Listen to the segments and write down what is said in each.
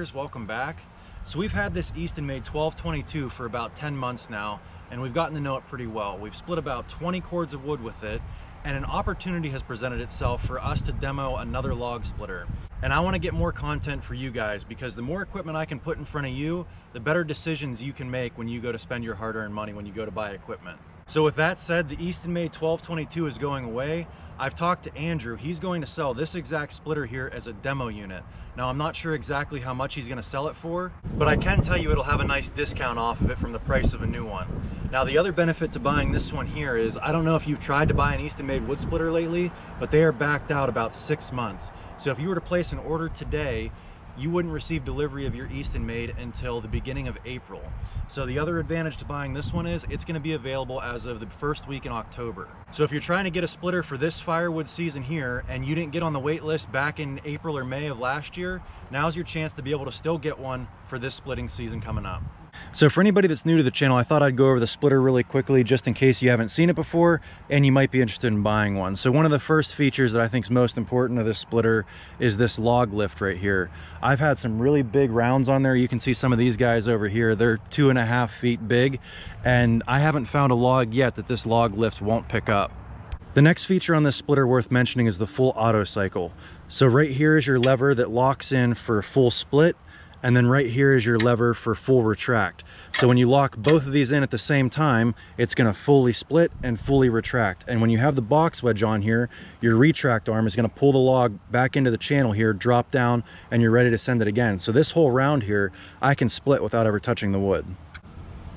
viewers, welcome back. So we've had this Easton-made 1222 for about 10 months now, and we've gotten to know it pretty well. We've split about 20 cords of wood with it, and an opportunity has presented itself for us to demo another log splitter. And I want to get more content for you guys, because the more equipment I can put in front of you, the better decisions you can make when you go to spend your hard-earned money when you go to buy equipment. So with that said, the Easton-made 1222 is going away. I've talked to Andrew. He's going to sell this exact splitter here as a demo unit. Now, I'm not sure exactly how much he's going to sell it for, but I can tell you it'll have a nice discount off of it from the price of a new one. Now, the other benefit to buying this one here is, I don't know if you've tried to buy an Easton-made wood splitter lately, but they are backed out about 6 months. So if you were to place an order today, you wouldn't receive delivery of your Easton-made until the beginning of April. So the other advantage to buying this one is it's going to be available as of the first week in October. So if you're trying to get a splitter for this firewood season here and you didn't get on the wait list back in April or May of last year, now's your chance to be able to still get one for this splitting season coming up. So for anybody that's new to the channel, I thought I'd go over the splitter really quickly just in case you haven't seen it before and you might be interested in buying one. So one of the first features that I think is most important of this splitter is this log lift right here. I've had some really big rounds on there. You can see some of these guys over here. They're 2.5 feet big, and I haven't found a log yet that this log lift won't pick up. The next feature on this splitter worth mentioning is the full auto cycle. So right here is your lever that locks in for full split, and then right here is your lever for full retract. So when you lock both of these in at the same time, it's going to fully split and fully retract. And when you have the box wedge on here, your retract arm is going to pull the log back into the channel here, drop down, and you're ready to send it again. So this whole round here, I can split without ever touching the wood.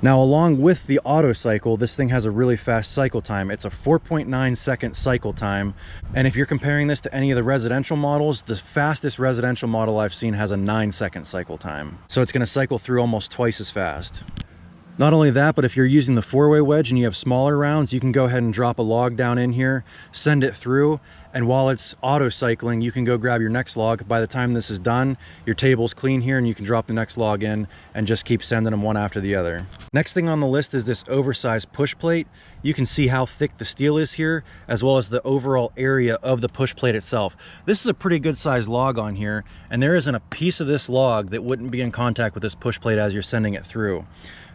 Now, along with the auto cycle, this thing has a really fast cycle time. It's a 4.9 second cycle time. And if you're comparing this to any of the residential models, the fastest residential model I've seen has a 9-second cycle time. So it's going to cycle through almost twice as fast. Not only that, but if you're using the 4-way wedge and you have smaller rounds, you can go ahead and drop a log down in here, send it through, and while it's auto cycling, you can go grab your next log. By the time this is done, your table's clean here and you can drop the next log in and just keep sending them one after the other. Next thing on the list is this oversized push plate. You can see how thick the steel is here, as well as the overall area of the push plate itself. This is a pretty good sized log on here, and there isn't a piece of this log that wouldn't be in contact with this push plate as you're sending it through.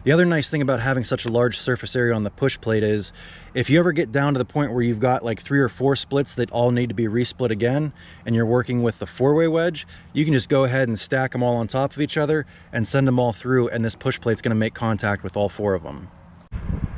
The other nice thing about having such a large surface area on the push plate is if you ever get down to the point where you've got like 3 or 4 splits that all need to be resplit again and you're working with the 4-way wedge, you can just go ahead and stack them all on top of each other and send them all through, and this push plate's going to make contact with all 4 of them.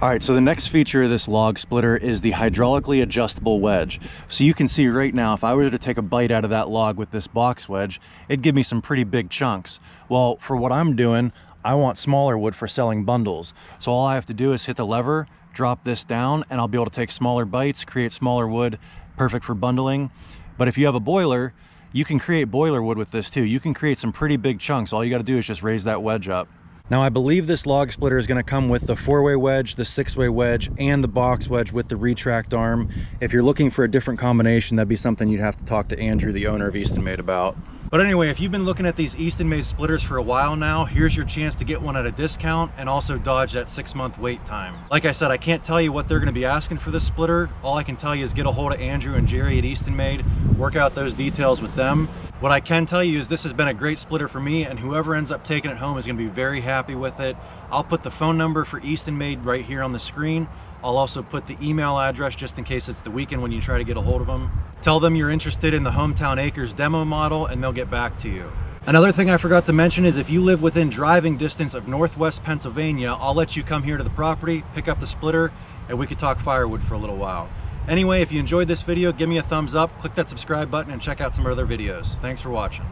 Alright, so the next feature of this log splitter is the hydraulically adjustable wedge. So you can see right now, if I were to take a bite out of that log with this box wedge, it'd give me some pretty big chunks. Well, for what I'm doing, I want smaller wood for selling bundles. So all I have to do is hit the lever, drop this down, and I'll be able to take smaller bites, create smaller wood, perfect for bundling. But if you have a boiler, you can create boiler wood with this too. You can create some pretty big chunks. All you got to do is just raise that wedge up. Now, I believe this log splitter is going to come with the 4-way wedge, the 6-way wedge, and the box wedge with the retract arm. If you're looking for a different combination, that'd be something you'd have to talk to Andrew, the owner of Easton-made, about. But anyway, if you've been looking at these Easton-made splitters for a while now, here's your chance to get one at a discount and also dodge that 6-month wait time. Like I said, I can't tell you what they're going to be asking for this splitter. All I can tell you is get a hold of Andrew and Jerry at Easton-made, work out those details with them. What I can tell you is this has been a great splitter for me, and whoever ends up taking it home is going to be very happy with it. I'll put the phone number for Easton-made right here on the screen. I'll also put the email address just in case it's the weekend when you try to get a hold of them. Tell them you're interested in the Hometown Acres demo model and they'll get back to you. Another thing I forgot to mention is if you live within driving distance of Northwest Pennsylvania, I'll let you come here to the property, pick up the splitter, and we could talk firewood for a little while. Anyway, if you enjoyed this video, give me a thumbs up, click that subscribe button, and check out some other videos. Thanks for watching.